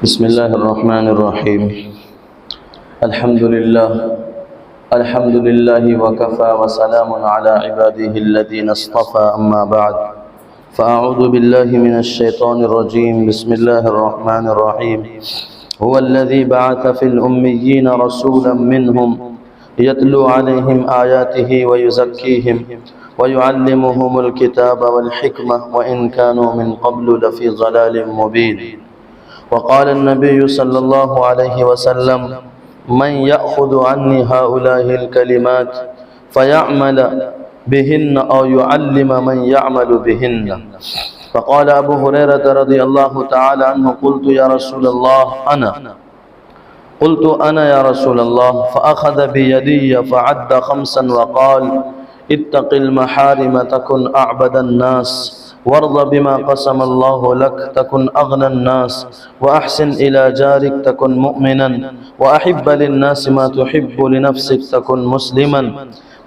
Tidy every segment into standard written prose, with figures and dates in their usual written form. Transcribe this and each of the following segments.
بسم الله الرحمن الرحيم. الحمد لله وكفى وسلام على عباده الذين اصطفى. أما بعد فأعوذ بالله من الشيطان الرجيم. بسم الله الرحمن الرحيم. هو الذي بعث في الأميين رسولا منهم يتلو عليهم آياته ويزكيهم ويعلمهم الكتاب والحكمة وإن كانوا من قبل لفي ضلال مبين. وقال النبي صلى الله عليه وسلم: من يأخذ عني هؤلاء الكلمات فيعمل بهن أو يعلم من يعمل بهن. فقال أبو هريرة رضي الله تعالى عنه: قلت يا رسول الله أنا يا رسول الله. فأخذ بيدي فعد خمسا وقال: اتق المحارم تكن أعبد الناس، وارض بما قسم الله لك تكن أغنى الناس، وأحسن إلى جارك تكن مؤمنا، وأحب للناس ما تحب لنفسك تكن مسلما،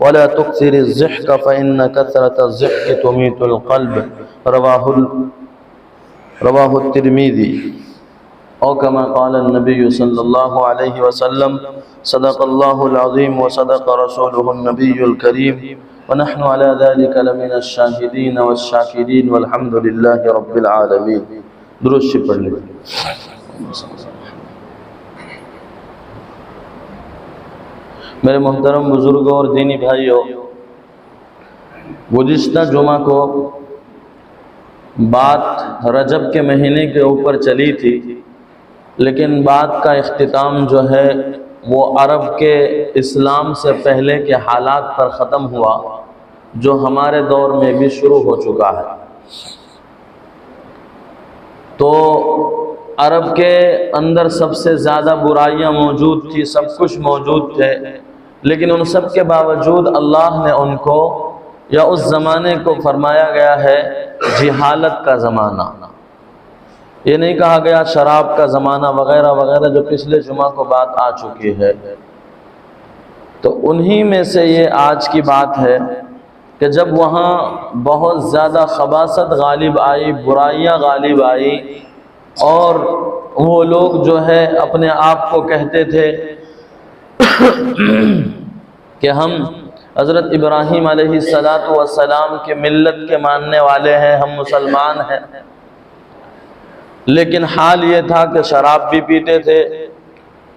ولا تكثر الضحك فإن كثرة الضحك تميت القلب. رواه الترمذي. أو كما قال النبي صلى الله عليه وسلم: صدق الله العظيم وصدق رسوله النبي الكريم ونحن على ذلك لمن الشاهدين والشاكرين والحمد لله رب العالمين. درود شریف پڑھ لیں. میرے محترم بزرگوں اور دینی بھائیوں، گزشتہ جمعہ کو بات رجب کے مہینے کے اوپر چلی تھی، لیکن بات کا اختتام جو ہے وہ عرب کے اسلام سے پہلے کے حالات پر ختم ہوا، جو ہمارے دور میں بھی شروع ہو چکا ہے. تو عرب کے اندر سب سے زیادہ برائیاں موجود تھی، سب کچھ موجود تھے، لیکن ان سب کے باوجود اللہ نے ان کو یا اس زمانے کو فرمایا گیا ہے جہالت کا زمانہ. یہ نہیں کہا گیا شراب کا زمانہ وغیرہ وغیرہ جو پچھلے جمعہ کو بات آ چکی ہے. تو انہی میں سے یہ آج کی بات ہے کہ جب وہاں بہت زیادہ خباثت غالب آئی، برائیاں غالب آئی، اور وہ لوگ جو ہے اپنے آپ کو کہتے تھے کہ ہم حضرت ابراہیم علیہ السلام کے ملت کے ماننے والے ہیں، ہم مسلمان ہیں، لیکن حال یہ تھا کہ شراب بھی پیتے تھے،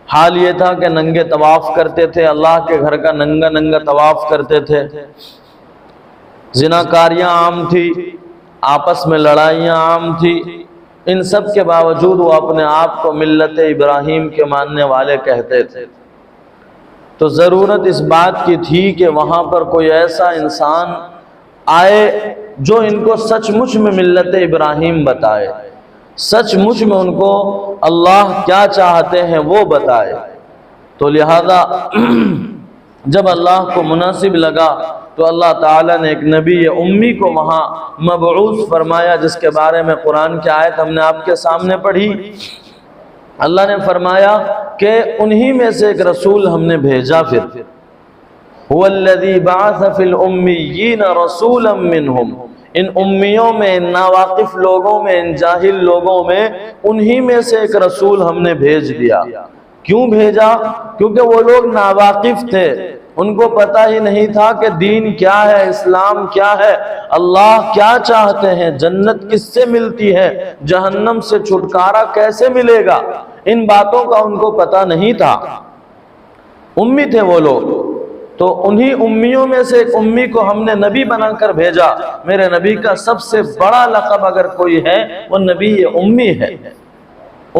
حال یہ تھا کہ ننگے طواف کرتے تھے، اللہ کے گھر کا ننگا ننگا طواف کرتے تھے، زناکاریاں عام تھی، آپس میں لڑائیاں عام تھی. ان سب کے باوجود وہ اپنے آپ کو ملت ابراہیم کے ماننے والے کہتے تھے. تو ضرورت اس بات کی تھی کہ وہاں پر کوئی ایسا انسان آئے جو ان کو سچ مچ میں ملت ابراہیم بتائے، سچ مچ میں ان کو اللہ کیا چاہتے ہیں وہ بتائے. تو لہذا جب اللہ کو مناسب لگا تو اللہ تعالیٰ نے ایک نبی امی کو وہاں مبعوث فرمایا، جس کے بارے میں قرآن کی آیت ہم نے آپ کے سامنے پڑھی. اللہ نے فرمایا کہ انہی میں سے ایک رسول ہم نے بھیجا. پھر هو الذی بعث فی الامیین رسولا منہم، ان امیوں میں، ان ناواقف لوگوں میں، ان جاہل لوگوں میں انہی میں سے ایک رسول ہم نے بھیج دیا. کیوں بھیجا؟ کیونکہ وہ لوگ ناواقف تھے، ان کو پتہ ہی نہیں تھا کہ دین کیا ہے، اسلام کیا ہے، اللہ کیا چاہتے ہیں، جنت کس سے ملتی ہے، جہنم سے چھٹکارا کیسے ملے گا، ان باتوں کا ان کو پتہ نہیں تھا. امی تھے وہ لوگ. تو انہی امیوں میں سے ایک امی کو ہم نے نبی بنا کر بھیجا. میرے نبی کا سب سے بڑا لقب اگر کوئی ہے وہ نبی امی ہے.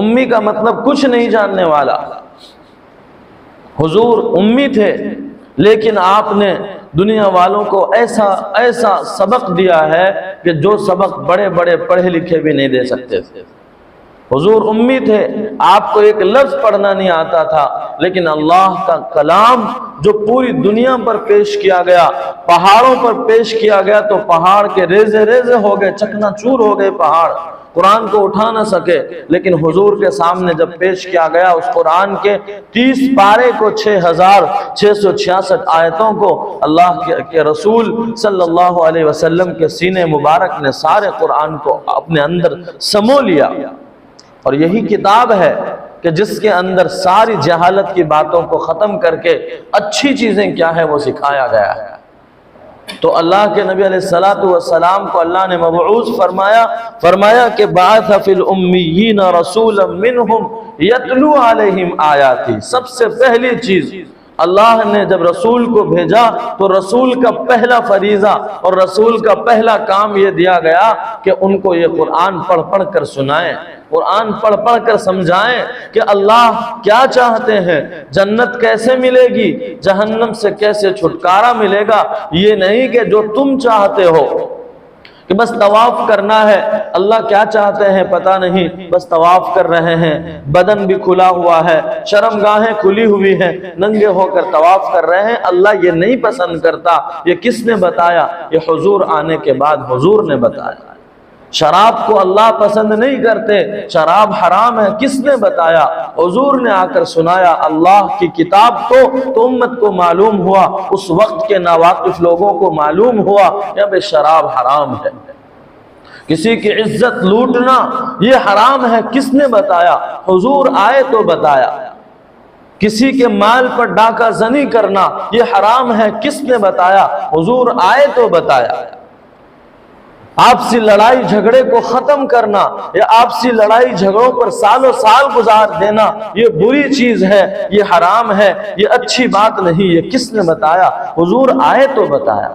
امی کا مطلب کچھ نہیں جاننے والا. حضور امی تھے، لیکن آپ نے دنیا والوں کو ایسا سبق دیا ہے کہ جو سبق بڑے بڑے پڑھے لکھے بھی نہیں دے سکتے تھے. حضور امی تھے، آپ کو ایک لفظ پڑھنا نہیں آتا تھا، لیکن اللہ کا کلام جو پوری دنیا پر پیش کیا گیا، پہاڑوں پر پیش کیا گیا تو پہاڑ کے ریزے ریزے ہو گئے، چکنا چور ہو گئے پہاڑ، قرآن کو اٹھا نہ سکے. لیکن حضور کے سامنے جب پیش کیا گیا اس قرآن کے 30 پارے کو، 6666 آیتوں کو اللہ کے رسول صلی اللہ علیہ وسلم کے سینے مبارک نے سارے قرآن کو اپنے اندر سمو لیا. اور یہی کتاب ہے کہ جس کے اندر ساری جہالت کی باتوں کو ختم کر کے اچھی چیزیں کیا ہے وہ سکھایا گیا ہے۔ تو اللہ کے نبی علیہ السلام کو اللہ نے مبعوث فرمایا کہ بعث فی الامیین رسولا منہم یتلو علیہم آیاتی۔ سب سے پہلی چیز اللہ نے جب رسول کو بھیجا تو رسول کا پہلا فریضہ اور رسول کا پہلا کام یہ دیا گیا کہ ان کو یہ قرآن پڑھ پڑھ کر سنائیں، قرآن پڑھ پڑھ کر سمجھائیں کہ اللہ کیا چاہتے ہیں، جنت کیسے ملے گی، جہنم سے کیسے چھٹکارا ملے گا۔ یہ نہیں کہ جو تم چاہتے ہو کہ بس طواف کرنا ہے، اللہ کیا چاہتے ہیں پتہ نہیں، بس طواف کر رہے ہیں، بدن بھی کھلا ہوا ہے، شرمگاہیں کھلی ہوئی ہیں، ننگے ہو کر طواف کر رہے ہیں۔ اللہ یہ نہیں پسند کرتا۔ یہ کس نے بتایا؟ یہ حضور آنے کے بعد حضور نے بتایا۔ شراب کو اللہ پسند نہیں کرتے، شراب حرام ہے، کس نے بتایا؟ حضور نے آ کر سنایا۔ اللہ کی کتاب تو امت کو معلوم ہوا، اس وقت کے ناواقف لوگوں کو معلوم ہوا کہ بھئی شراب حرام ہے، کسی کی عزت لوٹنا یہ حرام ہے، کس نے بتایا؟ حضور آئے تو بتایا۔ کسی کے مال پر ڈاکہ زنی کرنا یہ حرام ہے، کس نے بتایا؟ حضور آئے تو بتایا۔ آپسی لڑائی جھگڑے کو ختم کرنا یا آپسی لڑائی جھگڑوں پر سالوں سال گزار دینا یہ بری چیز ہے، یہ حرام ہے، یہ اچھی بات نہیں، یہ کس نے بتایا؟ حضور آئے تو بتایا۔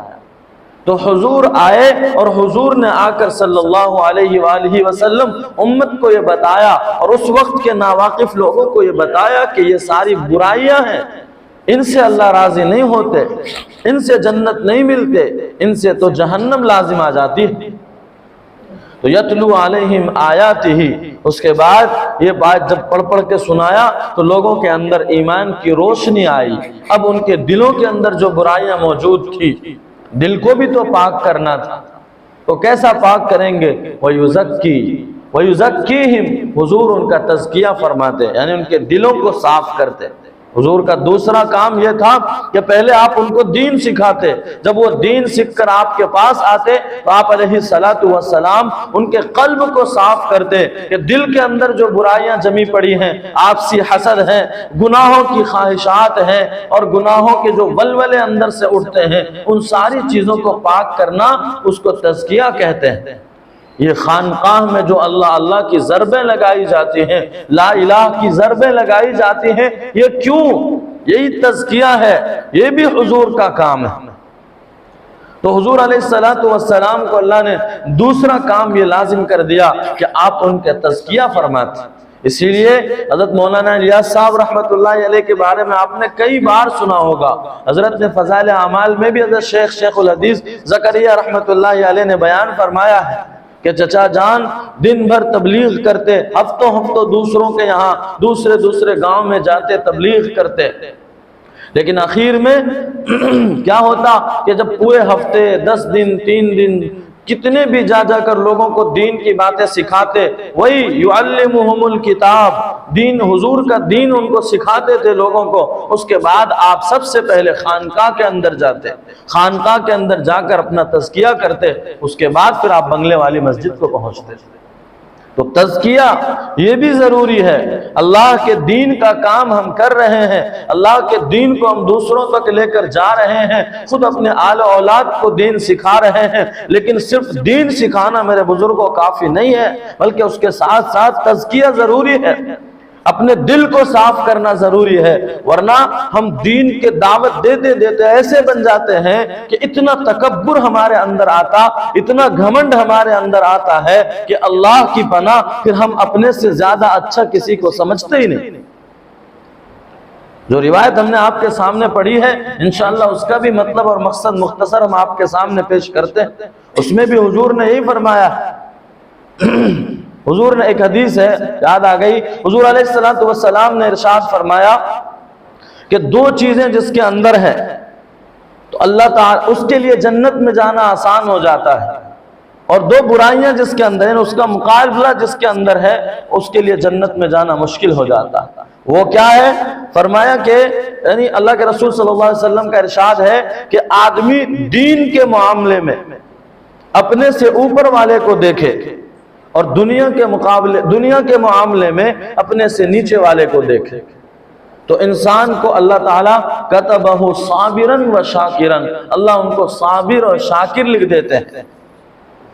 تو حضور آئے اور حضور نے آ کر صلی اللہ علیہ وآلہ وسلم امت کو یہ بتایا اور اس وقت کے ناواقف لوگوں کو یہ بتایا کہ یہ ساری برائیاں ہیں، ان سے اللہ راضی نہیں ہوتے، ان سے جنت نہیں ملتے، ان سے تو جہنم لازم آ جاتی ہے۔ تو یتلو علیہم آیاتہ، اس کے بعد یہ بات جب پڑھ پڑھ کے سنایا تو لوگوں کے اندر ایمان کی روشنی آئی۔ اب ان کے دلوں کے اندر جو برائیاں موجود تھی، دل کو بھی تو پاک کرنا تھا، تو کیسا پاک کریں گے؟ وَيُزَكِّيهِمْ، حضور ان کا تزکیہ فرماتے، یعنی ان کے دلوں کو صاف کرتے۔ حضور کا دوسرا کام یہ تھا کہ پہلے آپ ان کو دین سکھاتے، جب وہ دین سیکھ کر آپ کے پاس آتے تو آپ علیہ السلام ان کے قلب کو صاف کرتے کہ دل کے اندر جو برائیاں جمی پڑی ہیں، آپسی حسد ہیں، گناہوں کی خواہشات ہیں اور گناہوں کے جو ولولے اندر سے اٹھتے ہیں، ان ساری چیزوں کو پاک کرنا، اس کو تزکیہ کہتے ہیں۔ یہ خانقاہ میں جو اللہ کی ضربیں لگائی جاتی ہیں، لا الہ کی ضربیں لگائی جاتی ہیں، یہ کیوں؟ یہی تزکیہ ہے، یہ بھی حضور کا کام ہے۔ تو حضور علیہ السلام کو اللہ نے دوسرا کام یہ لازم کر دیا کہ آپ ان کے تزکیہ فرماتے۔ اسی لیے حضرت مولانا الیاس صاحب رحمۃ اللہ علیہ کے بارے میں آپ نے کئی بار سنا ہوگا۔ حضرت نے فضائل اعمال میں بھی حضرت شیخ الحدیث زکریا رحمۃ اللہ علیہ نے بیان فرمایا ہے کہ چچا جان دن بھر تبلیغ کرتے، ہفتوں دوسروں کے یہاں دوسرے گاؤں میں جاتے تبلیغ کرتے، لیکن آخر میں کیا ہوتا کہ جب پورے ہفتے 10 دن 3 دن کتنے بھی جا کر لوگوں کو دین کی باتیں سکھاتے، وہی یعلمہم الکتاب، دین حضور کا دین ان کو سکھاتے تھے لوگوں کو، اس کے بعد آپ سب سے پہلے خانقاہ کے اندر جاتے، خانقاہ کے اندر جا کر اپنا تزکیہ کرتے، اس کے بعد پھر آپ بنگلے والی مسجد کو پہنچتے۔ تو تزکیہ یہ بھی ضروری ہے۔ اللہ کے دین کا کام ہم کر رہے ہیں، اللہ کے دین کو ہم دوسروں تک لے کر جا رہے ہیں، خود اپنے آل و اولاد کو دین سکھا رہے ہیں، لیکن صرف دین سکھانا میرے بزرگوں کافی نہیں ہے، بلکہ اس کے ساتھ ساتھ تزکیہ ضروری ہے، اپنے دل کو صاف کرنا ضروری ہے، ورنہ ہم دین کے دعوت دیتے ایسے بن جاتے ہیں کہ اتنا تکبر ہمارے اندر آتا، اتنا گھمنڈ ہمارے اندر آتا ہے کہ اللہ کی پناہ پھر ہم اپنے سے زیادہ اچھا کسی کو سمجھتے ہی نہیں۔ جو روایت ہم نے آپ کے سامنے پڑھی ہے انشاءاللہ اس کا بھی مطلب اور مقصد مختصر ہم آپ کے سامنے پیش کرتے ہیں۔ اس میں بھی حضور نے یہی فرمایا، حضور نے ایک حدیث ہے یاد آ گئی، حضور علیہ السلام نے ارشاد فرمایا کہ 2 چیزیں جس کے اندر ہے تو اللہ تعالی اس کے لیے جنت میں جانا آسان ہو جاتا ہے، اور 2 برائیاں جس کے اندر ہیں، اس کا مقابلہ جس کے اندر ہے، اس کے لیے جنت میں جانا مشکل ہو جاتا ہے۔ وہ کیا ہے؟ فرمایا کہ یعنی اللہ کے رسول صلی اللہ علیہ وسلم کا ارشاد ہے کہ آدمی دین کے معاملے میں اپنے سے اوپر والے کو دیکھے اور دنیا کے معاملے میں اپنے سے نیچے والے کو دیکھے، تو انسان کو اللہ تعالیٰ کتبہ صابرن و شاکرن، اللہ ان کو صابر اور شاکر لکھ دیتے ہیں،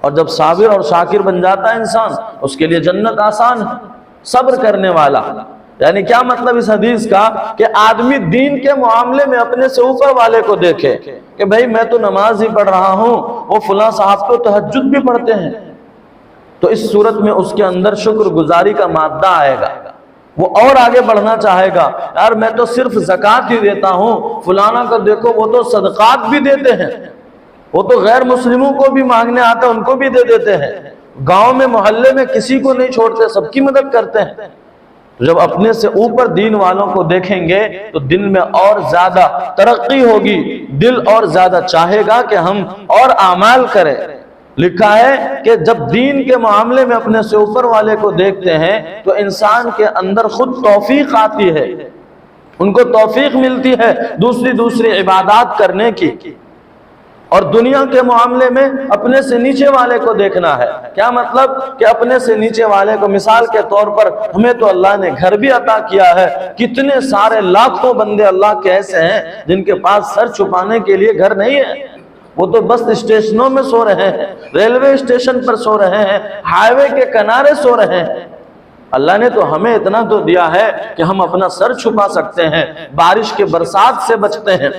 اور جب صابر اور شاکر بن جاتا ہے انسان، اس کے لیے جنت آسان ہے۔ صبر کرنے والا، یعنی کیا مطلب اس حدیث کا؟ کہ آدمی دین کے معاملے میں اپنے سے اوپر والے کو دیکھے کہ بھائی میں تو نماز ہی پڑھ رہا ہوں، وہ فلاں صاحب تو تہجد بھی پڑھتے ہیں، تو اس صورت میں اس کے اندر شکر گزاری کا مادہ آئے گا، وہ اور آگے بڑھنا چاہے گا۔ یار میں تو صرف زکوٰۃ ہی دیتا ہوں، فلانا کو دیکھو وہ تو صدقات بھی دیتے ہیں، وہ تو غیر مسلموں کو بھی مانگنے آتے ہیں، ان کو بھی دے دیتے ہیں، گاؤں میں محلے میں کسی کو نہیں چھوڑتے، سب کی مدد کرتے ہیں۔ جب اپنے سے اوپر دین والوں کو دیکھیں گے تو دل میں اور زیادہ ترقی ہوگی، دل اور زیادہ چاہے گا کہ ہم اور اعمال کریں۔ لکھا ہے کہ جب دین کے معاملے میں اپنے سے اوپر والے کو دیکھتے ہیں تو انسان کے اندر خود توفیق آتی ہے، ان کو توفیق ملتی ہے دوسری عبادات کرنے کی۔ اور دنیا کے معاملے میں اپنے سے نیچے والے کو دیکھنا ہے۔ کیا مطلب؟ کہ اپنے سے نیچے والے کو، مثال کے طور پر ہمیں تو اللہ نے گھر بھی عطا کیا ہے، کتنے سارے لاکھوں بندے اللہ کے ایسے ہیں جن کے پاس سر چھپانے کے لیے گھر نہیں ہے، وہ تو بس اسٹیشنوں میں سو رہے ہیں، ریلوے اسٹیشن پر سو رہے ہیں، ہائی وے کے کنارے سو رہے ہیں۔ اللہ نے تو ہمیں اتنا تو دیا ہے کہ ہم اپنا سر چھپا سکتے ہیں، بارش کے برسات سے بچتے ہیں،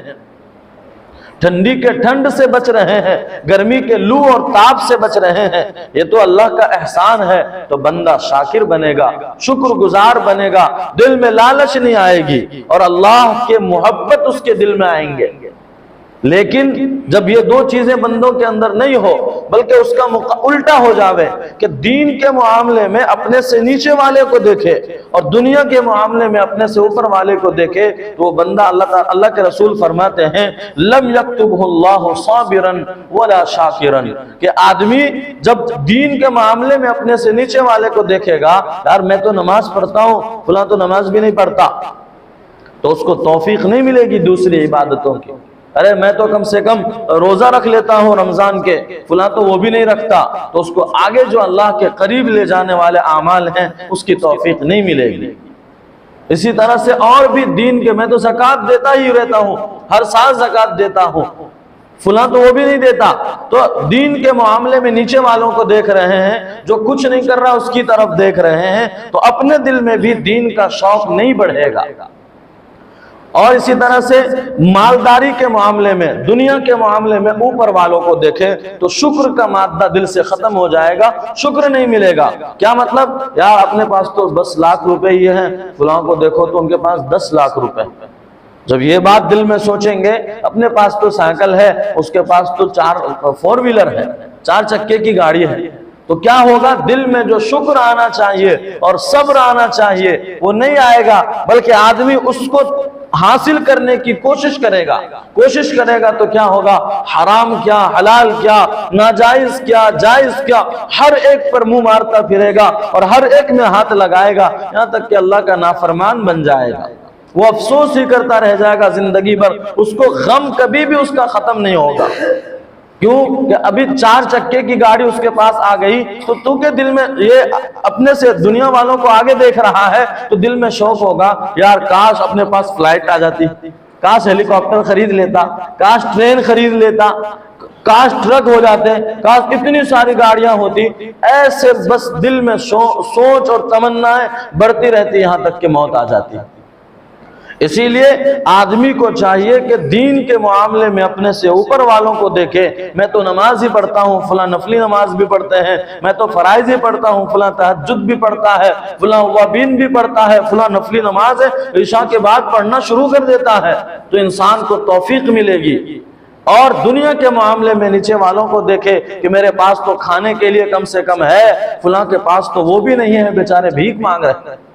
ٹھنڈی کے ٹھنڈ سے بچ رہے ہیں، گرمی کے لو اور تاپ سے بچ رہے ہیں۔ یہ تو اللہ کا احسان ہے۔ تو بندہ شاکر بنے گا، شکر گزار بنے گا، دل میں لالچ نہیں آئے گی اور اللہ کے محبت اس کے دل میں آئیں گے۔ لیکن جب یہ دو چیزیں بندوں کے اندر نہیں ہو، بلکہ اس کا الٹا ہو جاوے کہ دین کے معاملے میں اپنے سے نیچے والے کو دیکھے اور دنیا کے معاملے میں اپنے سے اوپر والے کو دیکھے، تو وہ بندہ اللہ کے رسول فرماتے ہیں لم یکتبہ اللہ صابرا ولا شاکرا، کہ آدمی جب دین کے معاملے میں اپنے سے نیچے والے کو دیکھے گا، یار میں تو نماز پڑھتا ہوں، فلاں تو نماز بھی نہیں پڑھتا، تو اس کو توفیق نہیں ملے گی دوسری عبادتوں کی۔ ارے میں تو کم سے کم روزہ رکھ لیتا ہوں رمضان کے، فلاں تو وہ بھی نہیں رکھتا، تو اس کو آگے جو اللہ کے قریب لے جانے والے اعمال ہیں اس کی توفیق نہیں ملے گی۔ اسی طرح سے اور بھی دین کے، میں تو زکوٰۃ دیتا ہی رہتا ہوں، ہر سال زکوٰۃ دیتا ہوں، فلاں تو وہ بھی نہیں دیتا، تو دین کے معاملے میں نیچے والوں کو دیکھ رہے ہیں، جو کچھ نہیں کر رہا اس کی طرف دیکھ رہے ہیں، تو اپنے دل میں بھی دین کا شوق نہیں بڑھے گا۔ اور اسی طرح سے مالداری کے معاملے میں، دنیا کے معاملے میں اوپر والوں کو دیکھے تو شکر کا مادہ دل سے ختم ہو جائے گا، شکر نہیں ملے گا۔ کیا مطلب؟ یار اپنے پاس تو 10 لاکھ روپے ہی ہیں، فلاں کو دیکھو تو ان کے پاس 10 لاکھ روپے۔ جب یہ بات دل میں سوچیں گے، اپنے پاس تو سائیکل ہے، اس کے پاس تو 4 ویلر ہے، 4 چکے کی گاڑی ہے، تو کیا ہوگا؟ دل میں جو شکر آنا چاہیے اور صبر آنا چاہیے وہ نہیں آئے گا، بلکہ آدمی اس کو حاصل کرنے کی کوشش کرے گا تو کیا ہوگا؟ حرام کیا، حلال کیا، ناجائز کیا، جائز کیا، ہر ایک پر منہ مارتا پھرے گا اور ہر ایک میں ہاتھ لگائے گا، یہاں تک کہ اللہ کا نافرمان بن جائے گا۔ وہ افسوس ہی کرتا رہ جائے گا زندگی بھر، اس کو غم کبھی بھی اس کا ختم نہیں ہوگا۔ کیوں کہ ابھی 4 چکے کی گاڑی اس کے پاس آ گئی، تو کے دل میں یہ اپنے سے دنیا والوں کو آگے دیکھ رہا ہے، تو دل میں شوق ہوگا، یار کاش اپنے پاس فلائٹ آ جاتی، کاش ہیلی کاپٹر خرید لیتا، کاش ٹرین خرید لیتا، کاش ٹرک ہو جاتے، کاش اتنی ساری گاڑیاں ہوتی۔ ایسے بس دل میں سوچ اور تمنائیں بڑھتی رہتی، یہاں تک کہ موت آ جاتی۔ اسی لیے آدمی کو چاہیے کہ دین کے معاملے میں اپنے سے اوپر والوں کو دیکھے۔ میں تو نماز ہی پڑھتا ہوں، فلاں نفلی نماز بھی پڑھتے ہیں، میں تو فرائض ہی پڑھتا ہوں، فلاں تہجد بھی پڑھتا ہے، فلاں اوابین بھی پڑھتا ہے، فلاں نفلی نماز ہے عشاء کے بعد پڑھنا شروع کر دیتا ہے، تو انسان کو توفیق ملے گی۔ اور دنیا کے معاملے میں نیچے والوں کو دیکھے کہ میرے پاس تو کھانے کے لیے کم سے کم ہے، فلاں کے پاس تو وہ بھی نہیں ہے، بیچارے بھیک مانگ رہے ہیں،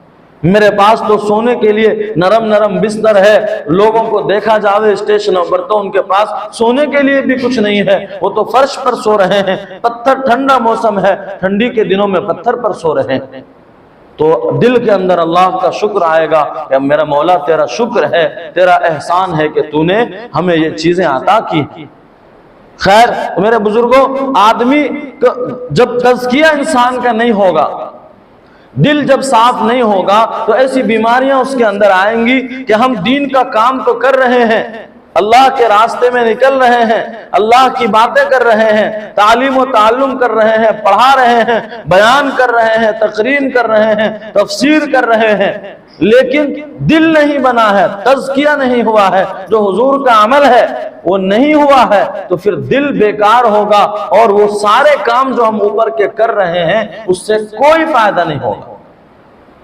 میرے پاس تو سونے کے لیے نرم بستر ہے، لوگوں کو دیکھا جاوے اسٹیشنوں پر تو ان کے پاس سونے کے لیے بھی کچھ نہیں ہے، وہ تو فرش پر سو رہے ہیں، پتھر، ٹھنڈا موسم ہے، ٹھنڈی کے دنوں میں پتھر پر سو رہے ہیں۔ تو دل کے اندر اللہ کا شکر آئے گا کہ میرا مولا تیرا شکر ہے، تیرا احسان ہے کہ تو نے ہمیں یہ چیزیں عطا کی۔ خیر میرے بزرگوں، آدمی جب تزکیہ انسان کا نہیں ہوگا، دل جب صاف نہیں ہوگا تو ایسی بیماریاں اس کے اندر آئیں گی کہ ہم دین کا کام تو کر رہے ہیں، اللہ کے راستے میں نکل رہے ہیں، اللہ کی باتیں کر رہے ہیں، تعلیم و تعلم کر رہے ہیں، پڑھا رہے ہیں، بیان کر رہے ہیں، تقریر کر رہے ہیں، تفسیر کر رہے ہیں، لیکن دل نہیں بنا ہے، تزکیہ نہیں ہوا ہے، جو حضور کا عمل ہے وہ نہیں ہوا ہے، تو پھر دل بیکار ہوگا اور وہ سارے کام جو ہم اوپر کے کر رہے ہیں اس سے کوئی فائدہ نہیں ہوگا،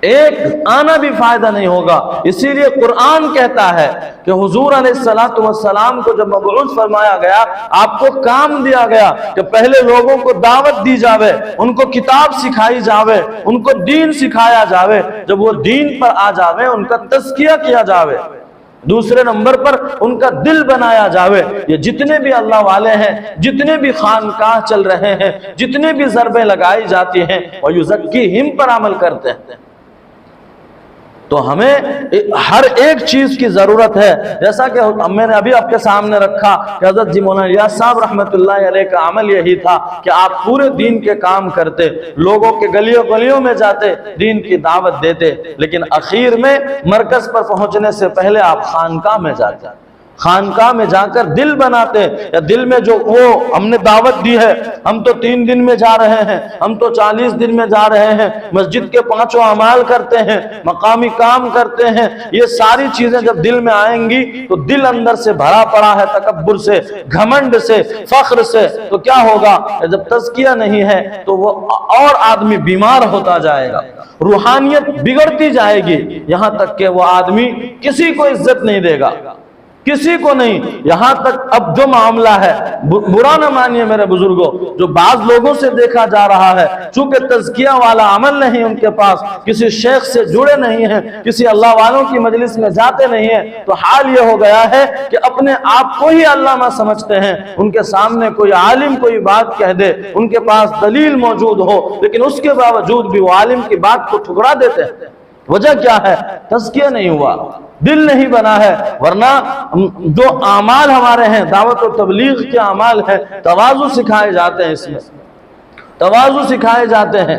ایک آنا بھی فائدہ نہیں ہوگا۔ اسی لیے قرآن کہتا ہے کہ حضور علیہ السلام کو جب مبعوث فرمایا گیا، آپ کو کام دیا گیا کہ پہلے لوگوں کو دعوت دی جاوے، ان کو کتاب سکھائی جاوے، ان کو دین سکھایا جاوے، جب وہ دین پر آ جاوے ان کا تزکیہ کیا جاوے، دوسرے نمبر پر ان کا دل بنایا جاوے۔ یہ جتنے بھی اللہ والے ہیں، جتنے بھی خانقاہ چل رہے ہیں، جتنے بھی ضربیں لگائی جاتی ہیں، وَيُزَكِّهِمْ پر عمل کرتے ہیں، تو ہمیں ہر ایک چیز کی ضرورت ہے۔ جیسا کہ میں نے ابھی آپ کے سامنے رکھا کہ حضرت جی مولانا الیاس صاحب رحمۃ اللہ علیہ کا عمل یہی تھا کہ آپ پورے دین کے کام کرتے، لوگوں کے گلیوں گلیوں میں جاتے، دین کی دعوت دیتے، لیکن اخیر میں مرکز پر پہنچنے سے پہلے آپ خانقاہ میں جاتے، خانقاہ میں جا کر دل بناتے، یا دل میں جو وہ ہم نے دعوت دی ہے، ہم تو 3 دن میں جا رہے ہیں، ہم تو 40 دن میں جا رہے ہیں، مسجد کے 5 اعمال کرتے ہیں، مقامی کام کرتے ہیں، یہ ساری چیزیں جب دل میں آئیں گی تو دل اندر سے بھرا پڑا ہے تکبر سے، گھمنڈ سے، فخر سے، تو کیا ہوگا؟ جب تزکیہ نہیں ہے تو وہ اور آدمی بیمار ہوتا جائے گا، روحانیت بگڑتی جائے گی، یہاں تک کہ وہ آدمی کسی کو عزت نہیں دے گا، کسی کو نہیں، یہاں تک اب جو معاملہ ہے، برا نہ مانیے میرے بزرگوں، جو بعض لوگوں سے دیکھا جا رہا ہے، چونکہ تزکیہ والا عمل نہیں ان کے پاس، کسی شیخ سے جڑے نہیں ہیں، کسی اللہ والوں کی مجلس میں جاتے نہیں ہیں، تو حال یہ ہو گیا ہے کہ اپنے آپ کو ہی علامہ سمجھتے ہیں، ان کے سامنے کوئی عالم کوئی بات کہہ دے، ان کے پاس دلیل موجود ہو، لیکن اس کے باوجود بھی وہ عالم کی بات کو ٹھکرا دیتے ہیں۔ وجہ کیا ہے؟ تزکیہ نہیں ہوا، دل نہیں بنا ہے۔ ورنہ جو اعمال ہمارے ہیں، دعوت و تبلیغ کے اعمال ہیں، تواضع سکھائے جاتے ہیں، اس میں تواضع سکھائے جاتے ہیں۔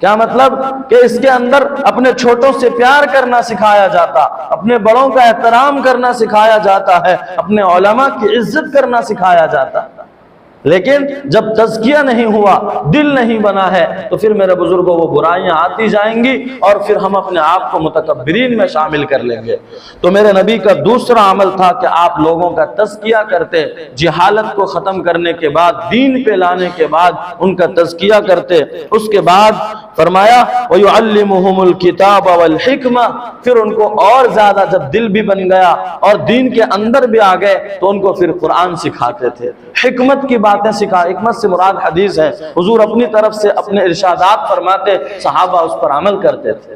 کیا مطلب؟ کہ اس کے اندر اپنے چھوٹوں سے پیار کرنا سکھایا جاتا، اپنے بڑوں کا احترام کرنا سکھایا جاتا ہے، اپنے علماء کی عزت کرنا سکھایا جاتا ہے۔ لیکن جب تزکیہ نہیں ہوا، دل نہیں بنا ہے، تو پھر میرے بزرگوں وہ برائیاں آتی جائیں گی اور پھر ہم اپنے آپ کو متکبرین میں شامل کر لیں گے۔ تو میرے نبی کا دوسرا عمل تھا کہ آپ لوگوں کا تزکیہ کرتے، جہالت کو ختم کرنے کے بعد، دین پہ لانے کے بعد ان کا تزکیہ کرتے۔ اس کے بعد فرمایا وَيُعَلِّمُهُمُ الْكِتَابَ وَالْحِكْمَةَ، پھر ان کو اور زیادہ جب دل بھی بن گیا اور دین کے اندر بھی آ گئے تو ان کو پھر قرآن سکھاتے تھے، حکمت کی باتیں سکھا۔ حکمت سے مراد حدیث ہے، حضور اپنی طرف سے اپنے ارشادات فرماتے، صحابہ اس پر عمل کرتے تھے۔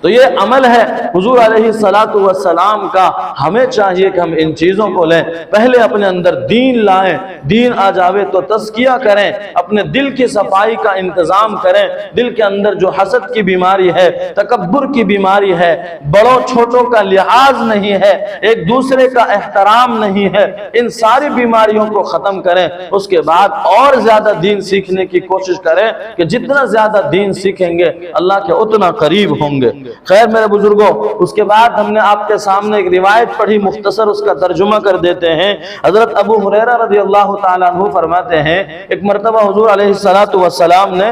تو یہ عمل ہے حضور علیہ السلام کا۔ ہمیں چاہیے کہ ہم ان چیزوں کو لیں، پہلے اپنے اندر دین لائیں، دین آ جاوے تو تزکیہ کریں، اپنے دل کی صفائی کا انتظام کریں۔ دل کے اندر جو حسد کی بیماری ہے، تکبر کی بیماری ہے، بڑوں چھوٹوں کا لحاظ نہیں ہے، ایک دوسرے کا احترام نہیں ہے، ان ساری بیماریوں کو ختم کریں۔ اس کے بعد اور زیادہ دین سیکھنے کی کوشش کریں کہ جتنا زیادہ دین سیکھیں گے اللہ کے اتنا قریب ہوں گے۔ خیر میرے بزرگوں، اس کے بعد ہم نے آپ کے سامنے ایک روایت پڑھی، مختصر اس کا ترجمہ کر دیتے ہیں۔ حضرت ابو ہریرہ رضی اللہ تعالیٰ عنہ فرماتے ہیں، ایک مرتبہ حضور علیہ السلام نے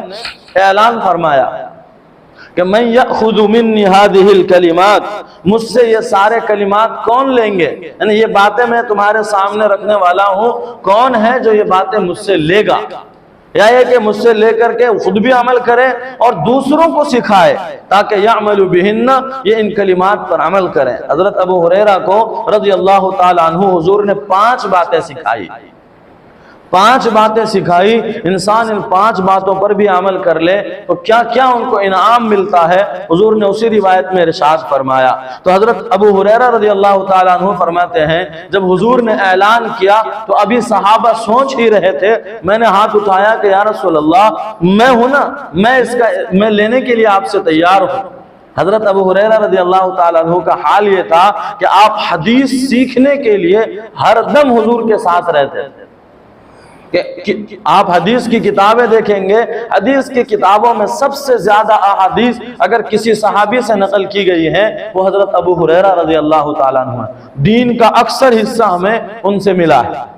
اعلان فرمایا کہ من یأخذ منی هذه الکلمات، مجھ سے یہ سارے کلمات کون لیں گے، یعنی یہ باتیں میں تمہارے سامنے رکھنے والا ہوں، کون ہے جو یہ باتیں مجھ سے لے گا، یا یہ کہ مجھ سے لے کر کے خود بھی عمل کرے اور دوسروں کو سکھائے تاکہ یعملوا بہن، یہ ان کلمات پر عمل کریں۔ حضرت ابو ہریرہ کو رضی اللہ تعالیٰ عنہ حضور نے 5 باتیں سکھائی، 5 باتیں سکھائی۔ انسان ان 5 باتوں پر بھی عمل کر لے تو کیا کیا ان کو انعام ملتا ہے، حضور نے اسی روایت میں ارشاد فرمایا۔ تو حضرت ابو ہریرہ رضی اللہ تعالیٰ عنہ فرماتے ہیں، جب حضور نے اعلان کیا تو ابھی صحابہ سوچ ہی رہے تھے، میں نے ہاتھ اٹھایا کہ یا رسول اللہ، میں ہوں نا، میں لینے کے لیے آپ سے تیار ہوں۔ حضرت ابو ہریرہ رضی اللہ تعالیٰ عنہ کا حال یہ تھا کہ آپ حدیث سیکھنے کے لیے ہر دم حضور کے ساتھ رہتے تھے، کہ آپ حدیث کی کتابیں دیکھیں گے، حدیث کی کتابوں میں سب سے زیادہ احادیث اگر کسی صحابی سے نقل کی گئی ہیں وہ حضرت ابو ہریرہ رضی اللہ تعالیٰ عنہ۔ دین کا اکثر حصہ ہمیں ان سے ملا ہے،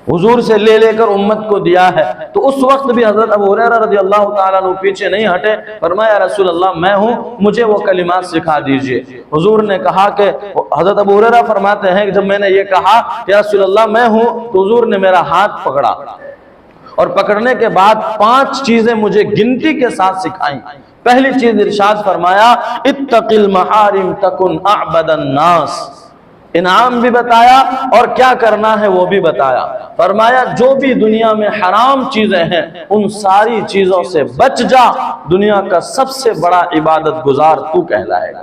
حضور سے لے لے کر امت کو دیا ہے۔ تو اس وقت بھی حضرت ابو ہریرہ رضی اللہ تعالیٰ عنہ پیچھے نہیں ہٹے، فرمایا رسول اللہ میں ہوں، مجھے وہ کلمات سکھا دیجئے۔ حضور نے کہا کہ حضرت ابو ہریرہ فرماتے ہیں کہ جب میں نے یہ کہا کہ رسول اللہ میں ہوں، تو حضور نے میرا ہاتھ پکڑا اور پکڑنے کے بعد 5 چیزیں مجھے گنتی کے ساتھ سکھائیں۔ پہلی چیز ارشاد فرمایا اتق المحارم تکن اعبد الناس، انعام بھی بتایا اور کیا کرنا ہے وہ بھی بتایا۔ فرمایا جو بھی دنیا میں حرام چیزیں ہیں ان ساری چیزوں سے بچ جا، دنیا کا سب سے بڑا عبادت گزار تو کہلائے گا۔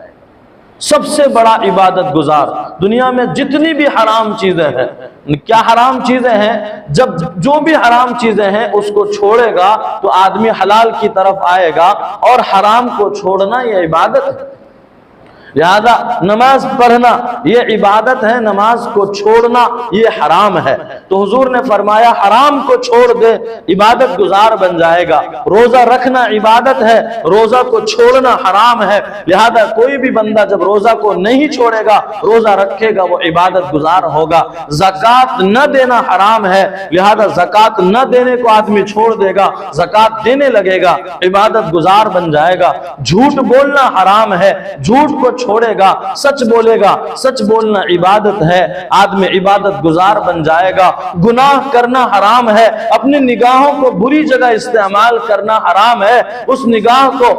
سب سے بڑا عبادت گزار دنیا میں جتنی بھی حرام چیزیں ہیں، کیا حرام چیزیں ہیں؟ جب جو بھی حرام چیزیں ہیں اس کو چھوڑے گا تو آدمی حلال کی طرف آئے گا، اور حرام کو چھوڑنا یہ عبادت ہے۔ لہذا نماز پڑھنا یہ عبادت ہے، نماز کو چھوڑنا یہ حرام ہے۔ تو حضور نے فرمایا حرام کو چھوڑ دے، عبادت گزار بن جائے گا۔ روزہ رکھنا عبادت ہے، روزہ کو چھوڑنا حرام ہے۔ لہذا کوئی بھی بندہ جب روزہ کو نہیں چھوڑے گا، روزہ رکھے گا، وہ عبادت گزار ہوگا۔ زکوٰۃ نہ دینا حرام ہے، لہذا زکوٰۃ نہ دینے کو آدمی چھوڑ دے گا، زکوٰۃ دینے لگے گا، عبادت گزار بن جائے گا۔ جھوٹ بولنا حرام ہے، جھوٹ کو چھوڑے گا، سچ بولے گا، سچ بولنا عبادت ہے، آدمی عبادت گزار بن جائے گا۔ گناہ کرنا حرام ہے، اپنی نگاہوں کو بری جگہ استعمال کرنا حرام ہے، اس نگاہ کو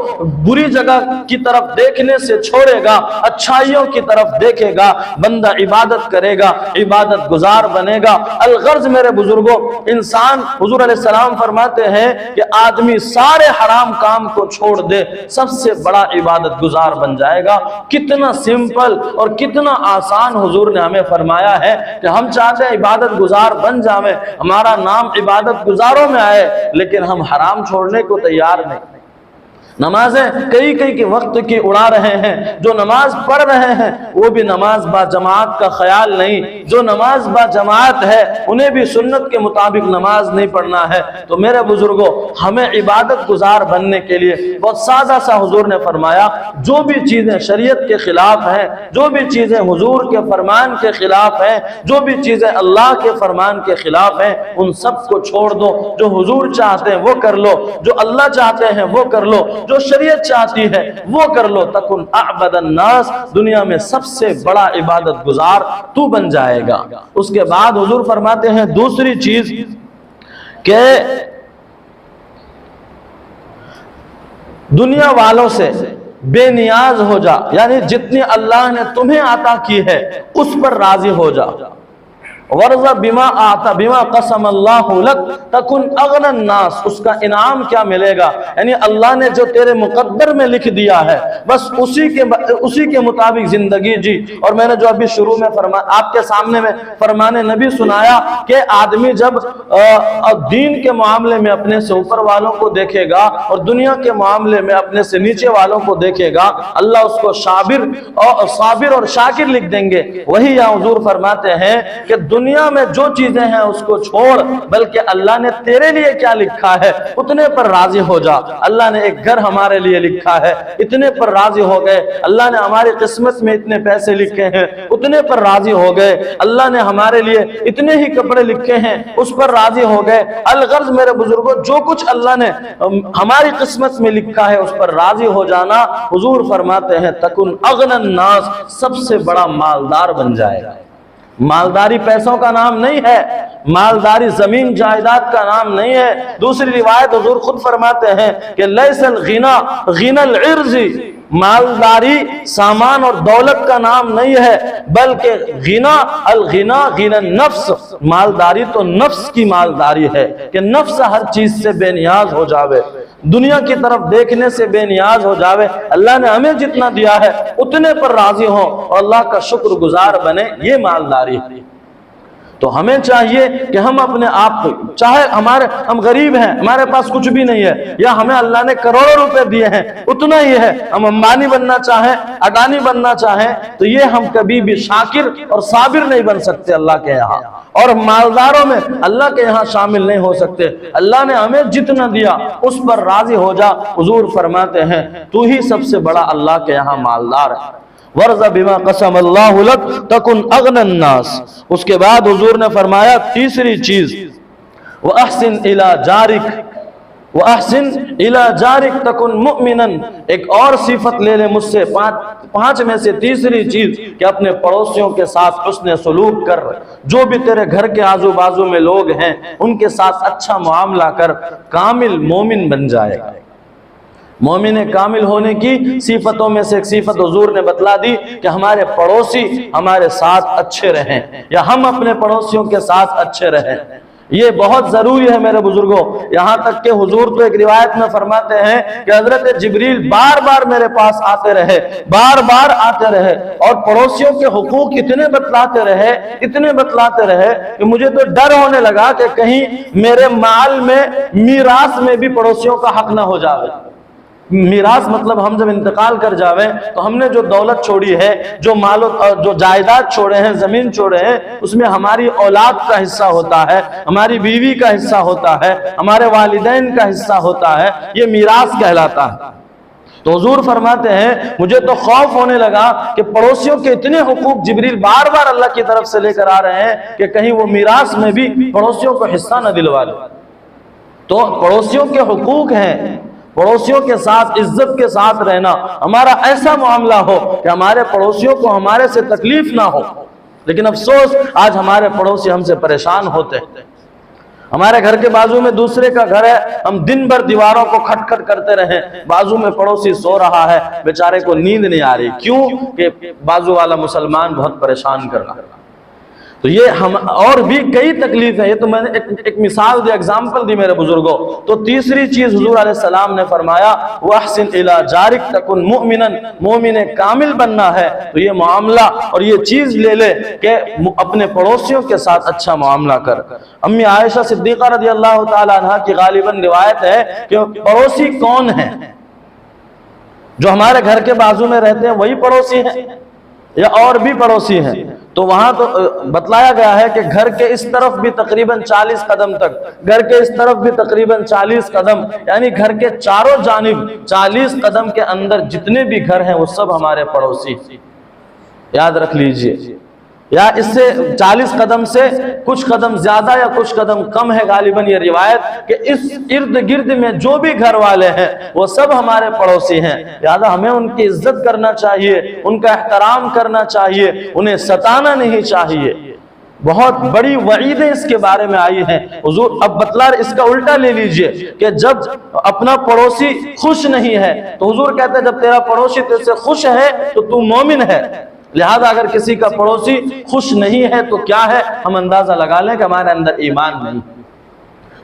بری جگہ کی طرف دیکھنے سے چھوڑے گا، اچھائیوں کی طرف دیکھے گا، بندہ عبادت کرے گا، عبادت گزار بنے گا۔ الغرض میرے بزرگوں، انسان حضور علیہ السلام فرماتے ہیں کہ آدمی سارے حرام کام کو چھوڑ دے، سب سے بڑا عبادت گزار بن جائے گا۔ کتنا سمپل اور کتنا آسان حضور نے ہمیں فرمایا ہے کہ ہم چاہتے ہیں عبادت گزار بن جائیں، ہمارا نام عبادت گزاروں میں آئے، لیکن ہم حرام چھوڑنے کو تیار نہیں۔ نمازیں کئی کے وقت کی اڑا رہے ہیں، جو نماز پڑھ رہے ہیں وہ بھی نماز با جماعت کا خیال نہیں، جو نماز با جماعت ہے انہیں بھی سنت کے مطابق نماز نہیں پڑھنا ہے۔ تو میرے بزرگوں، ہمیں عبادت گزار بننے کے لیے بہت سادہ سا حضور نے فرمایا جو بھی چیزیں شریعت کے خلاف ہیں، جو بھی چیزیں حضور کے فرمان کے خلاف ہیں، جو بھی چیزیں اللہ کے فرمان کے خلاف ہیں، ان سب کو چھوڑ دو۔ جو حضور چاہتے ہیں وہ کر لو، جو اللہ چاہتے ہیں وہ کر لو، جو شریعت چاہتی ہے وہ کر لو۔ تکن اعبد الناس، دنیا میں سب سے بڑا عبادت گزار تو بن جائے گا۔ اس کے بعد حضور فرماتے ہیں دوسری چیز کہ دنیا والوں سے بے نیاز ہو جا، یعنی جتنی اللہ نے تمہیں عطا کی ہے اس پر راضی ہو جا۔ ورضا بما آتا بما قسم اللہ لک تکن اغنى الناس، اس کا انعام کیا ملے گا؟ یعنی اللہ نے جو تیرے مقدر میں لکھ دیا ہے بس اسی کے مطابق زندگی جی۔ اور میں نے جو ابھی شروع میں آپ کے سامنے میں فرمان نبی سنایا کہ آدمی جب دین کے معاملے میں اپنے سے اوپر والوں کو دیکھے گا اور دنیا کے معاملے میں اپنے سے نیچے والوں کو دیکھے گا، اللہ اس کو صابر اور شاکر لکھ دیں گے۔ وہی یہاں حضور فرماتے ہیں کہ دنیا میں جو چیزیں ہیں اس کو چھوڑ، بلکہ اللہ نے تیرے لیے کیا لکھا ہے اتنے پر راضی ہو جا۔ اللہ نے ایک گھر ہمارے لیے لکھا ہے، اتنے پر راضی ہو گئے۔ اللہ نے ہماری قسمت میں اتنے پیسے لکھے ہیں، اتنے پر راضی ہو گئے۔ اللہ نے ہمارے لیے اتنے ہی کپڑے لکھے ہیں، اس پر راضی ہو گئے۔ الغرض میرے بزرگوں، جو کچھ اللہ نے ہماری قسمت میں لکھا ہے اس پر راضی ہو جانا۔ حضور فرماتے ہیں تکن اغنى الناس، سب سے بڑا مالدار بن جائے گا۔ مالداری پیسوں کا نام نہیں ہے، مالداری زمین جائیداد کا نام نہیں ہے۔ دوسری روایت حضور خود فرماتے ہیں کہ لیس الغنا غنى العرض، مالداری سامان اور دولت کا نام نہیں ہے، بلکہ الغنا غنى النفس، مالداری تو نفس کی مالداری ہے کہ نفس ہر چیز سے بے نیاز ہو جاوے، دنیا کی طرف دیکھنے سے بے نیاز ہو جاوے۔ اللہ نے ہمیں جتنا دیا ہے اتنے پر راضی ہو اور اللہ کا شکر گزار بنے، یہ مالداری ہے۔ تو ہمیں چاہیے کہ ہم اپنے آپ کو، چاہے ہم غریب ہیں، ہمارے پاس کچھ بھی نہیں ہے، یا ہمیں اللہ نے کروڑوں روپے دیے ہیں، اتنا ہی ہے، ہم امبانی بننا چاہیں، اڈانی بننا چاہیں، تو یہ ہم کبھی بھی شاکر اور صابر نہیں بن سکتے اللہ کے یہاں۔ اور مالداروں میں اللہ کے یہاں شامل نہیں ہو سکتے۔ اللہ نے ہمیں جتنا دیا اس پر راضی ہو جا۔ حضور فرماتے ہیں تو ہی سب سے بڑا اللہ کے یہاں مالدار ہے۔ وَرْضَ بِمَا قَسَمَ اللَّهُ لَكَ تَكُنْ أَغْنَى النَّاسِ۔ اس کے بعد حضور نے فرمایا تیسری چیز وَأَحْسِنْ إِلَى جَارِكَ وَأَحْسِنْ إِلَى جَارِكَ تَكُنْ مُؤْمِنًا۔ ایک اور صفت لے لے مجھ سے، پانچ میں سے تیسری چیز کہ اپنے پڑوسیوں کے ساتھ حسن سلوک کر، جو بھی تیرے گھر کے آزو بازو میں لوگ ہیں ان کے ساتھ اچھا معاملہ کر، کامل مومن بن جائے گا۔ مومن کامل ہونے کی صفتوں میں سے ایک صفت حضور نے بتلا دی کہ ہمارے پڑوسی ہمارے ساتھ اچھے رہیں یا ہم اپنے پڑوسیوں کے ساتھ اچھے رہیں۔ یہ بہت ضروری ہے میرے بزرگوں، یہاں تک کہ حضور تو ایک روایت میں فرماتے ہیں کہ حضرت جبریل بار بار میرے پاس آتے رہے، بار بار آتے رہے اور پڑوسیوں کے حقوق اتنے بتلاتے رہے کہ مجھے تو ڈر ہونے لگا کہ کہیں میرے مال میں میراث میں بھی پڑوسیوں کا حق نہ ہو جائے۔ میراث مطلب ہم جب انتقال کر جاویں تو ہم نے جو دولت چھوڑی ہے، جو مال جو جائیداد چھوڑے ہیں، زمین چھوڑے ہیں، اس میں ہماری اولاد کا حصہ ہوتا ہے، ہماری بیوی کا حصہ ہوتا ہے، ہمارے والدین کا حصہ ہوتا ہے، یہ میراث کہلاتا ہے۔ تو حضور فرماتے ہیں مجھے تو خوف ہونے لگا کہ پڑوسیوں کے اتنے حقوق جبریل بار بار اللہ کی طرف سے لے کر آ رہے ہیں کہ کہیں وہ میراث میں بھی پڑوسیوں کو حصہ نہ دلوا دے۔ تو پڑوسیوں کے حقوق ہیں، پڑوسیوں کے ساتھ عزت کے ساتھ رہنا، ہمارا ایسا معاملہ ہو کہ ہمارے پڑوسیوں کو ہمارے سے تکلیف نہ ہو۔ لیکن افسوس آج ہمارے پڑوسی ہم سے پریشان ہوتے ہیں۔ ہمارے گھر کے بازو میں دوسرے کا گھر ہے، ہم دن بھر دیواروں کو کھٹ کھٹ کرتے رہیں، بازو میں پڑوسی سو رہا ہے، بیچارے کو نیند نہیں آ رہی، کیوں کہ بازو والا مسلمان بہت پریشان کر رہا ہے۔ تو یہ ہم اور بھی کئی تکلیف ہیں، یہ تو میں نے ایک مثال دی، ایگزامپل دی میرے بزرگوں۔ تو تیسری چیز حضور علیہ السلام نے فرمایا وَأَحْسِنْ إِلَى جَارِكَ تَكُنْ مُؤْمِنًا، مومن کامل بننا ہے تو یہ معاملہ اور یہ چیز لے لے کہ اپنے پڑوسیوں کے ساتھ اچھا معاملہ کر۔ امی عائشہ صدیقہ رضی اللہ تعالی عنہ کی غالباً روایت ہے کہ پڑوسی کون ہیں؟ جو ہمارے گھر کے بازو میں رہتے ہیں وہی پڑوسی ہیں یا اور بھی پڑوسی ہیں؟ تو وہاں تو بتلایا گیا ہے کہ گھر کے اس طرف بھی تقریباً 40 قدم تک، گھر کے اس طرف بھی تقریباً 40 قدم، یعنی گھر کے چاروں جانب 40 قدم کے اندر جتنے بھی گھر ہیں وہ سب ہمارے پڑوسی۔ یاد رکھ لیجئے، یا اس سے 40 قدم سے کچھ قدم زیادہ یا کچھ قدم کم ہے غالباً یہ روایت، کہ اس ارد گرد میں جو بھی گھر والے ہیں وہ سب ہمارے پڑوسی ہیں۔ لہذا ہمیں ان کی عزت کرنا چاہیے، ان کا احترام کرنا چاہیے، انہیں ستانا نہیں چاہیے۔ بہت بڑی وعیدیں اس کے بارے میں آئی ہیں حضور۔ اب بتلا اس کا الٹا لے لیجئے کہ جب اپنا پڑوسی خوش نہیں ہے تو حضور کہتے ہیں جب تیرا پڑوسی تجھ سے خوش ہے تو تو مومن ہے۔ لہذا اگر کسی کا پڑوسی خوش نہیں ہے تو کیا ہے، ہم اندازہ لگا لیں کہ ہمارے اندر ایمان نہیں۔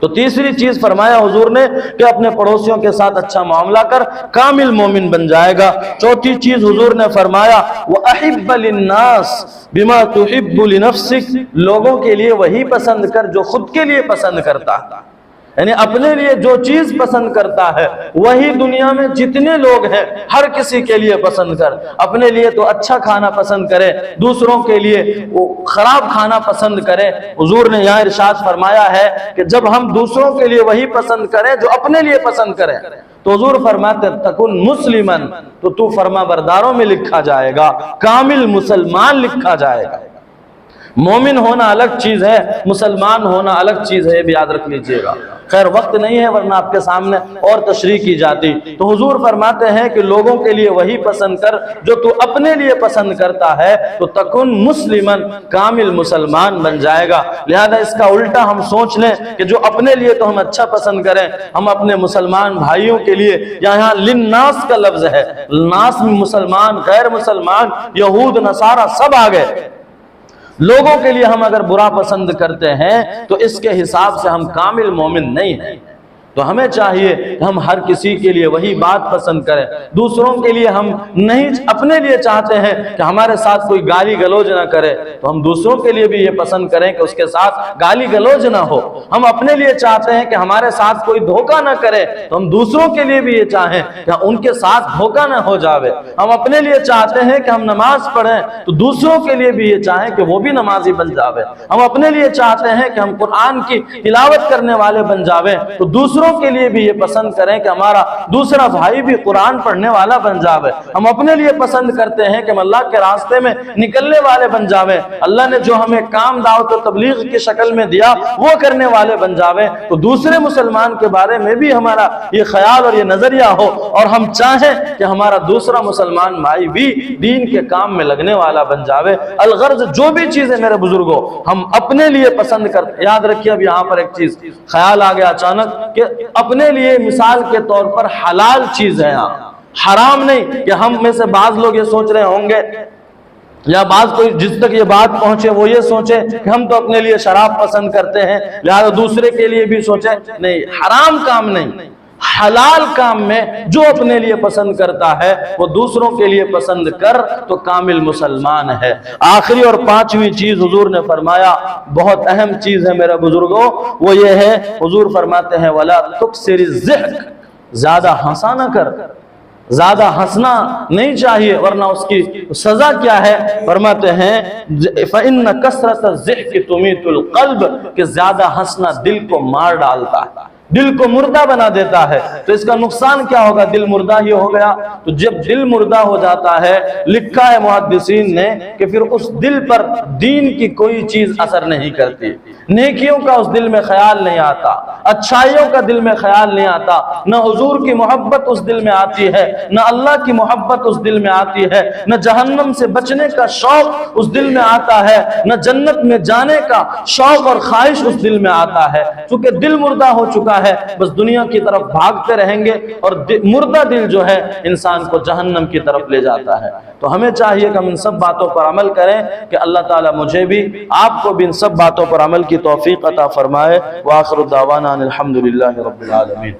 تو تیسری چیز فرمایا حضور نے کہ اپنے پڑوسیوں کے ساتھ اچھا معاملہ کر، کامل مومن بن جائے گا۔ چوتھی چیز حضور نے فرمایا وَأَحِبَّ لِلنَّاسِ بِمَا تُحِبُّ لِنَفْسِكَ، لوگوں کے لیے وہی پسند کر جو خود کے لیے پسند کرتا ہے، یعنی اپنے لیے جو چیز پسند کرتا ہے وہی دنیا میں جتنے لوگ ہیں ہر کسی کے لیے پسند کر۔ اپنے لیے تو اچھا کھانا پسند کرے، دوسروں کے لیے وہ خراب کھانا پسند کرے۔ حضور نے یہاں ارشاد فرمایا ہے کہ جب ہم دوسروں کے لیے وہی پسند کریں جو اپنے لیے پسند کریں تو حضور فرماتے تکن مسلمن، تو فرما برداروں میں لکھا جائے گا، کامل مسلمان لکھا جائے گا۔ مومن ہونا الگ چیز ہے، مسلمان ہونا الگ چیز ہے، یہ بھی یاد رکھ لیجئے گا۔ خیر وقت نہیں ہے ورنہ آپ کے سامنے اور تشریح کی جاتی۔ تو حضور فرماتے ہیں کہ لوگوں کے لیے وہی پسند کر جو تو اپنے لیے پسند کرتا ہے، تو تکن مسلمن، کامل مسلمان بن جائے گا۔ لہذا اس کا الٹا ہم سوچ لیں کہ جو اپنے لیے تو ہم اچھا پسند کریں، ہم اپنے مسلمان بھائیوں کے لیے، یہاں للناس کا لفظ ہے، ناس میں مسلمان، غیر مسلمان، یہود، نصارہ سب آ گئے۔ لوگوں کے لیے ہم اگر برا پسند کرتے ہیں تو اس کے حساب سے ہم کامل مومن نہیں ہیں۔ تو ہمیں چاہیے کہ ہم ہر کسی کے لیے وہی بات پسند کریں، دوسروں کے لیے ہم نہیں، اپنے لیے چاہتے ہیں کہ ہمارے ساتھ کوئی گالی گلوچ نہ کرے تو ہم دوسروں کے لیے بھی یہ پسند کریں کہ اس کے ساتھ گالی گلوچ نہ ہو۔ ہم اپنے لیے چاہتے ہیں کہ ہمارے ساتھ کوئی دھوکہ نہ کرے تو ہم دوسروں کے لیے بھی یہ چاہیں کہ ان کے ساتھ دھوکہ نہ ہو جاوے۔ ہم اپنے لیے چاہتے ہیں کہ ہم نماز پڑھیں تو دوسروں کے لیے بھی یہ چاہیں کہ وہ بھی نمازی بن جاوے۔ ہم اپنے لیے چاہتے ہیں کہ ہم قرآن کی تلاوت کرنے والے بن جاویں تو دوسروں کے لیے بھی یہ پسند کریں کہ ہمارا دوسرا بھائی بھی قرآن پڑھنے والا بن جاوے۔ ہم اپنے لیے پسند کرتے ہیں کہ ہم اللہ کے راستے میں نکلنے والے بن جاویں، اللہ نے جو ہمیں کام دعوت و تبلیغ کی شکل میں دیا وہ کرنے والے بن جاویں، تو دوسرے مسلمان کے بارے میں بھی ہمارا یہ خیال اور یہ نظریہ ہو اور ہم چاہیں کہ ہمارا دوسرا مسلمان بھائی بھی دین کے کام میں لگنے والا بن جاوے۔ الغرض جو بھی چیزیں میرے بزرگوں ہم اپنے لیے پسند کرتے، یاد رکھیے اب یہاں پر ایک چیز خیال آ گیا اچانک کہ اپنے لیے مثال کے طور پر حلال چیز ہے، حرام نہیں، کہ ہم میں سے بعض لوگ یہ سوچ رہے ہوں گے یا بعض کوئی جس تک یہ بات پہنچے وہ یہ سوچے کہ ہم تو اپنے لیے شراب پسند کرتے ہیں لہذا دوسرے کے لیے بھی سوچیں، نہیں، حرام کام نہیں، حلال کام میں جو اپنے لیے پسند کرتا ہے وہ دوسروں کے لیے پسند کر تو کامل مسلمان ہے۔ آخری اور پانچویں چیز حضور نے فرمایا، بہت اہم چیز ہے میرے بزرگوں، وہ یہ ہے، حضور فرماتے ہیں وَلَا تُكْسِرِ الضِّحْكَ، زیادہ ہنسا نہ کر، زیادہ ہنسنا نہیں چاہیے ورنہ اس کی سزا کیا ہے؟ فرماتے ہیں فَإِنَّ كَسْرَةَ الضِّحْكِ تُمِيتُ الْقَلْبَ، کہ زیادہ ہنسنا دل کو مار ڈالتا ہے، دل کو مردہ بنا دیتا ہے۔ تو اس کا نقصان کیا ہوگا؟ دل مردہ ہی ہو گیا۔ تو جب دل مردہ ہو جاتا ہے، لکھا ہے محدثین نے کہ پھر اس دل پر دین کی کوئی چیز اثر نہیں کرتی، نیکیوں کا اس دل میں خیال نہیں آتا، اچھائیوں کا دل میں خیال نہیں آتا، نہ حضور کی محبت اس دل میں آتی ہے، نہ اللہ کی محبت اس دل میں آتی ہے، نہ جہنم سے بچنے کا شوق اس دل میں آتا ہے، نہ جنت میں جانے کا شوق اور خواہش اس دل میں آتا ہے۔ چونکہ دل مردہ ہو چکا ہے بس دنیا کی طرف بھاگتے رہیں گے اور مردہ دل جو ہے انسان کو جہنم کی طرف لے جاتا ہے۔ تو ہمیں چاہیے کہ ہم ان سب باتوں پر عمل کریں کہ اللہ تعالیٰ مجھے بھی آپ کو بھی ان سب باتوں پر عمل کی توفیق عطا فرمائے۔ وآخر دعوانا ان الحمدللہ رب العالمین۔